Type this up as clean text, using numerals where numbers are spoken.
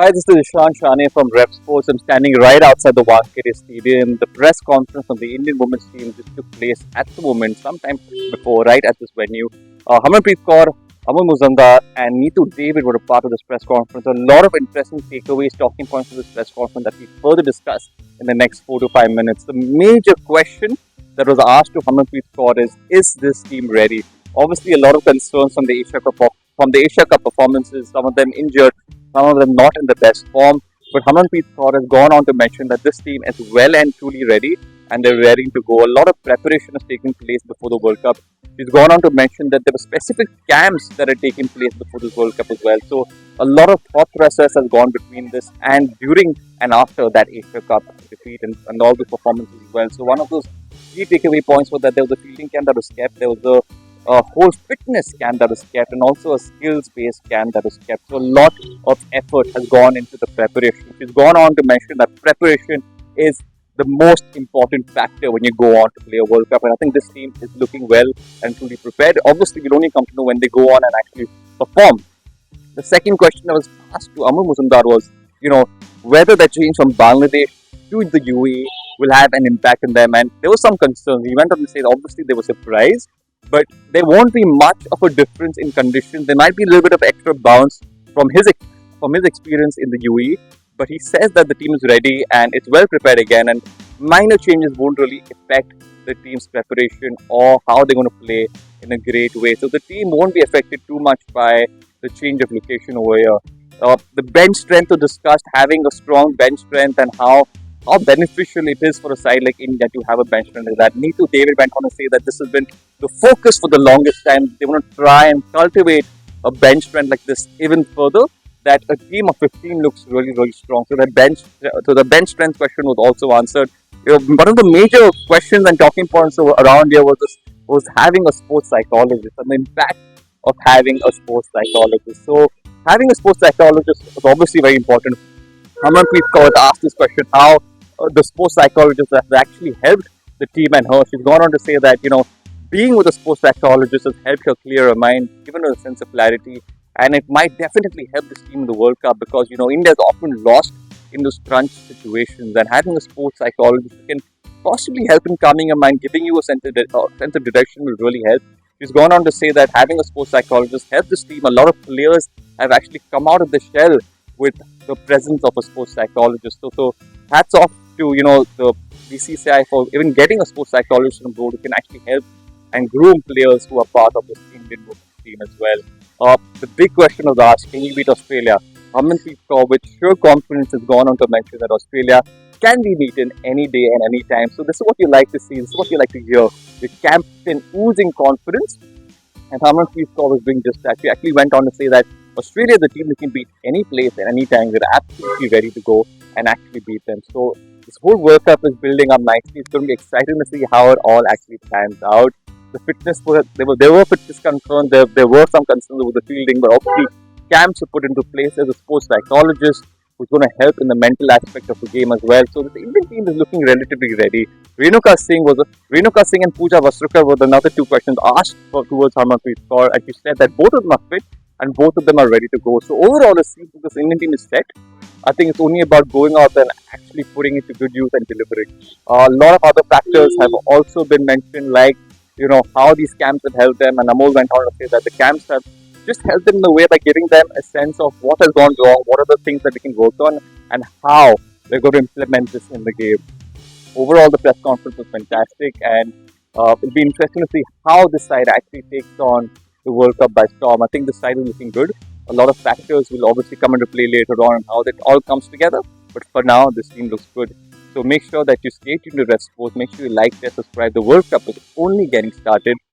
Hi, this is Ishaan Shahane from Revsportz. I'm standing right outside the Wankhede Stadium. The press conference of the Indian women's team just took place at the moment, sometime before, right at this venue. Harmanpreet Kaur, Amol Muzumdar, and Neetu David were a part of this press conference. A lot of interesting takeaways, talking points of this press conference that we further discuss in the next 4 to 5 minutes. The major question that was asked to Harmanpreet Kaur is this team ready? Obviously, a lot of concerns from the Asia Cup performances, some of them injured, some of them not in the best form. But Harmanpreet Kaur has gone on to mention that this team is well and truly ready and they're ready to go. A lot of preparation has taken place before the World Cup. She's gone on to mention that there were specific camps that had taken place before this World Cup as well. So a lot of thought process has gone between this and during and after that Asia Cup defeat and all the performances as well. So one of those key takeaway points was that there was a fielding camp that was kept. There was a whole fitness camp that was kept and also a skills-based camp that was kept. So a lot of effort has gone into the preparation. She's gone on to mention that preparation is the most important factor when you go on to play a World Cup. And I think this team is looking well and truly prepared. Obviously, we'll only come to know when they go on and actually perform. The second question that was asked to Amol Muzumdar was, whether the change from Bangladesh to the UAE will have an impact on them. And there was some concern. He went on to say that obviously they were surprised, but there won't be much of a difference in conditions. There might be a little bit of extra bounce from his experience in the UAE, but he says that the team is ready and it's well prepared again, and minor changes won't really affect the team's preparation or how they're going to play in a great way. So the team won't be affected too much by the change of location over here. The bench strength was discussed, having a strong bench strength and how beneficial it is for a side like India to have a bench strength like that. Neetu David went on to say that this has been the focus for the longest time. They want to try and cultivate a bench strength like this even further. That a team of 15 looks really, really strong. So the bench strength question was also answered. One of the major questions and talking points around here was having a sports psychologist and the impact of having a sports psychologist. So having a sports psychologist is obviously very important. Harmanpreet Kaur asked this question, how the sports psychologist has actually helped the team and her. She's gone on to say that, being with a sports psychologist has helped her clear her mind, given her a sense of clarity, and it might definitely help this team in the World Cup because, India is often lost in those crunch situations, and having a sports psychologist who can possibly help in calming your mind, giving you a sense of direction will really help. She's gone on to say that having a sports psychologist helped this team. A lot of players have actually come out of the shell with the presence of a sports psychologist. So hats off to the BCCI for even getting a sports psychologist on board who can actually help and groom players who are part of this Indian women's team as well. The big question was asked, can you beat Australia? Harmanpreet Kaur with sure confidence has gone on to mention that Australia can be beaten any day and any time. So this is what you like to see, this is what you like to hear. The captain oozing confidence, and Harmanpreet Kaur was doing just that. She actually went on to say that Australia is a team that can beat any place at any time. They're absolutely ready to go and actually beat them. So this whole World Cup is building up nicely. It's going to be exciting to see how it all actually pans out. The fitness, there were fitness concerns. There were some concerns over the fielding, but obviously camps were put into place. There's a sports psychologist who's going to help in the mental aspect of the game as well. So the Indian team is looking relatively ready. Renuka Singh and Pooja Vasrukar were another two questions asked towards Harmanpreet Kaur, and she said that both of them are fit and both of them are ready to go. So overall, it seems that this Indian team is set. I think it's only about going out and actually putting it to good use and delivering. A lot of other factors have also been mentioned, like how these camps have helped them. And Amol went on to say that the camps have just helped them in a way by giving them a sense of what has gone wrong, what are the things that they can work on, and how they're going to implement this in the game. Overall, the press conference was fantastic, and it'll be interesting to see how this side actually takes on the World Cup by storm. I think this side is looking good. A lot of factors will obviously come into play later on and how that all comes together. But for now, this team looks good. So make sure that you stay tuned to Revsportz. Make sure you like and subscribe. The World Cup is only getting started.